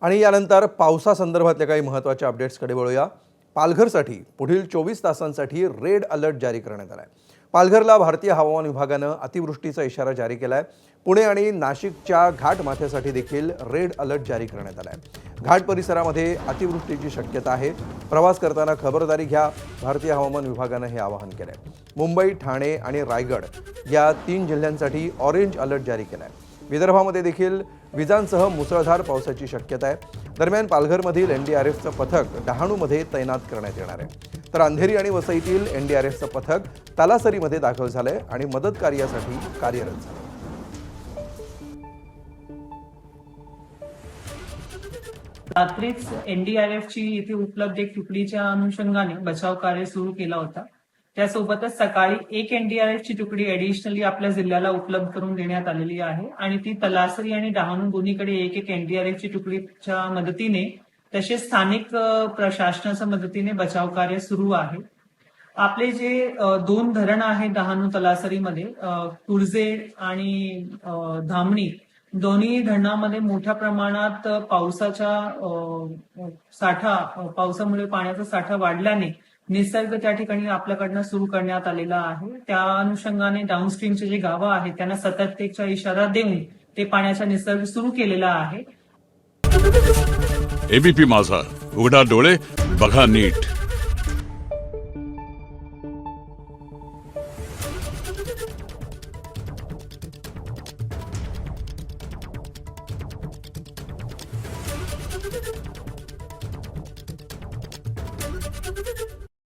आणि यानंतर पावसासंदर्भातल्या काही महत्त्वाच्या अपडेट्सकडे वळूया। पालघरसाठी पुढील 24 तासांसाठी रेड अलर्ट जारी करण्यात आला आहे। पालघरला भारतीय हवामान विभागानं अतिवृष्टीचा इशारा जारी केला आहे। पुणे आणि नाशिकच्या घाट माथ्यासाठी देखील रेड अलर्ट जारी करण्यात आला आहे। घाट परिसरामध्ये अतिवृष्टीची शक्यता आहे। प्रवास करताना खबरदारी घ्या, भारतीय हवामान विभागानं हे आवाहन केलं आहे। मुंबई, ठाणे आणि रायगड या 3 जिल्ह्यांसाठी ऑरेंज अलर्ट जारी केला आहे। विदर्भामध्ये देखील विजांसह मुसळधार पावसाची शक्यता आहे। दरम्यान पालघरमधील एनडीआरएफचं पथक डहाणूमध्ये तैनात करण्यात येणार आहे। तर अंधेरी आणि वसईतील एनडीआरएफचं पथक तलासरीमध्ये दाखल झालंय आणि मदत कार्यासाठी कार्यरत झालंय। रात्रीच एनडीआरएफची इथे उपलब्ध एक तुकडीच्या अनुषंगाने बचाव कार्य सुरू केला होता। त्यासोबतच सकाळी एक एनडीआरएफची तुकडी ऍडिशनली आपल्या जिल्ह्याला उपलब्ध करून देण्यात आलेली आहे आणि ती तलासरी आणि डहाणू दोन्हीकडे एक एक एनडीआरएफची तुकडीच्या मदतीने तसेच स्थानिक प्रशासनाच्या मदतीने बचाव कार्य सुरू आहे। आपले जे 2 धरण आहेत डहाणू तलासरीमध्ये तुळजे आणि धामणी दोन्ही धरणामध्ये मोठ्या प्रमाणात पावसामुळे पाण्याचा साठा वाढल्याने निसर्ग त्या ठिकाणी आपल्याकडनं सुरू करण्यात आलेला आहे। त्या अनुषंगाने डाऊनस्ट्रीमचे जे गावं आहेत त्यांना सतर्कतेचा इशारा देऊन ते पाण्याचा निसर्ग सुरू केलेला आहे। एबीपी माझा, उघडा डोळे बघा नीट।